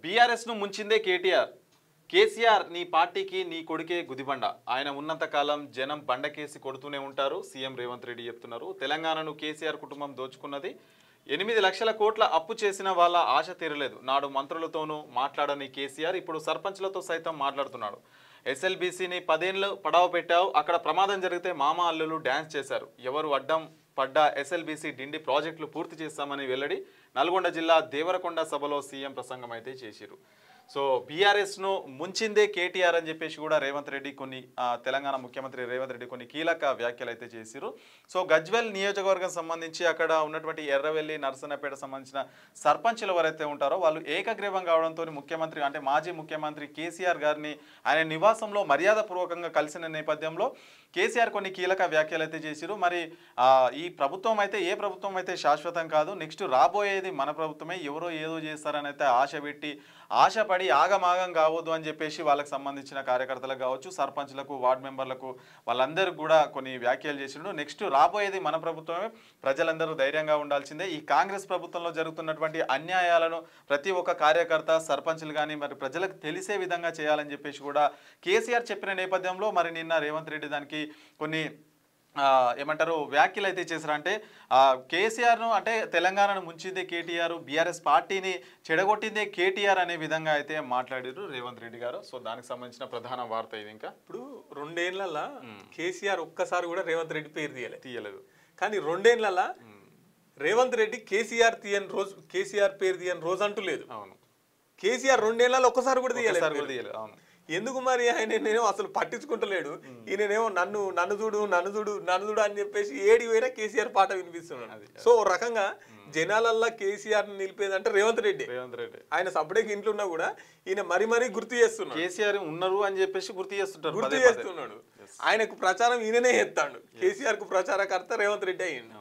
BRS ను ముంచిందే కేటీఆర్. కేసీఆర్ నీ పార్టీకి నీ కొడుకే గుదిబండ. ఆయన ఉన్నంత కాలం జనం బండకేసి కొడుతూనే ఉంటారు. సీఎం రేవంత్ రెడ్డి చెప్తున్నారు. తెలంగాణను కేసీఆర్ కుటుంబం దోచుకున్నది. 8 లక్షల కోట్ల అప్పు చేసిన వాళ్ళ ఆశ తీరలేదు. నాడు మంత్రులతోనూ మాట్లాడని కేసీఆర్ ఇప్పుడు సర్పంచ్లతో సైతం మాట్లాడుతున్నాడు. ఎస్ఎల్బీసీని 10 ఏళ్ళు పడావ పెట్టావు, అక్కడ ప్రమాదం జరిగితే మామ అల్లులు డ్యాన్స్ చేశారు. ఎవరు అడ్డం పడ్డా ఎస్ఎల్బీసీ డిండి ప్రాజెక్టులు పూర్తి చేస్తామని వెల్లడి. నల్గొండ జిల్లా దేవరకొండ సభలో సీఎం ప్రసంగం అయితే చేసిరు. సో బీఆర్ఎస్ను ముంచిందే కేటీఆర్ అని చెప్పేసి కూడా రేవంత్ రెడ్డి తెలంగాణ ముఖ్యమంత్రి రేవంత్ రెడ్డి కొన్ని కీలక వ్యాఖ్యలు అయితే చేసిరు. సో గజ్వెల్ నియోజకవర్గం సంబంధించి అక్కడ ఉన్నటువంటి ఎర్రవెల్లి నర్సన్నపేట సంబంధించిన సర్పంచులు ఎవరైతే ఉంటారో వాళ్ళు ఏకగ్రీవం కావడంతో ముఖ్యమంత్రి అంటే మాజీ ముఖ్యమంత్రి కేసీఆర్ గారిని ఆయన నివాసంలో మర్యాదపూర్వకంగా కలిసిన నేపథ్యంలో కేసీఆర్ కొన్ని కీలక వ్యాఖ్యలు అయితే చేసిరు. మరి ఈ ప్రభుత్వం అయితే ఏ ప్రభుత్వం అయితే శాశ్వతం కాదు, నెక్స్ట్ రాబోయేది మన ప్రభుత్వమే, ఎవరో ఏదో చేస్తారని అయితే ఆశ పెట్టి ఆశపడి ఆగమాగం కావద్దు అని చెప్పేసి వాళ్ళకి సంబంధించిన కార్యకర్తలకు కావచ్చు, సర్పంచ్లకు, వార్డు మెంబర్లకు వాళ్ళందరూ కూడా కొన్ని వ్యాఖ్యలు చేసిండు. నెక్స్ట్ రాబోయేది మన ప్రభుత్వమే, ప్రజలందరూ ధైర్యంగా ఉండాల్సిందే. ఈ కాంగ్రెస్ ప్రభుత్వంలో జరుగుతున్నటువంటి అన్యాయాలను ప్రతి ఒక్క కార్యకర్త, సర్పంచ్లు కానీ మరి ప్రజలకు తెలిసే విధంగా చేయాలని చెప్పేసి కూడా కేసీఆర్ చెప్పిన నేపథ్యంలో మరి నిన్న రేవంత్ రెడ్డి దానికి కొన్ని ఏమంటారు వ్యాఖ్యలు అయితే చేశారంటే కేసీఆర్ను అంటే తెలంగాణను ముంచిందే కేటీఆర్, బీఆర్ఎస్ పార్టీని చెడగొట్టిందే కేటీఆర్ అనే విధంగా అయితే మాట్లాడారు రేవంత్ రెడ్డి గారు. సో దానికి సంబంధించిన ప్రధాన వార్త ఇది. ఇంకా ఇప్పుడు 2 ఏళ్లలో కేసీఆర్ ఒక్కసారి కూడా రేవంత్ రెడ్డి పేరు తీయలేదు. కానీ 2 ఏళ్లలో రేవంత్ రెడ్డి కేసీఆర్ పేరు తీయని రోజు అంటూ లేదు. అవును, కేసీఆర్ 2 ఏళ్లలో ఒక్కసారి కూడా తీయలేదు. అవును, ఎందుకు మరి ఆయనేమో అసలు పట్టించుకుంటలేడు. ఈయనేమో నన్ను చూడు అని చెప్పేసి ఏడి పోయినా కేసీఆర్ పాట వినిపిస్తున్నాడు. సో ఓ రకంగా జనాలల్లా కేసీఆర్ నిలిపేదంటే రేవంత్ రెడ్డి. ఆయన సపరేట్ ఇంట్లో ఉన్నా కూడా ఈయన మరీ గుర్తు చేస్తున్నాడు. కేసీఆర్ ఉన్నారు అని చెప్పేసి గుర్తు చేస్తున్నాడు. ఆయనకు ప్రచారం ఈయననే చేస్తాడు. కేసీఆర్ కు ప్రచారకర్త రేవంత్ రెడ్డి అయ్యిండు.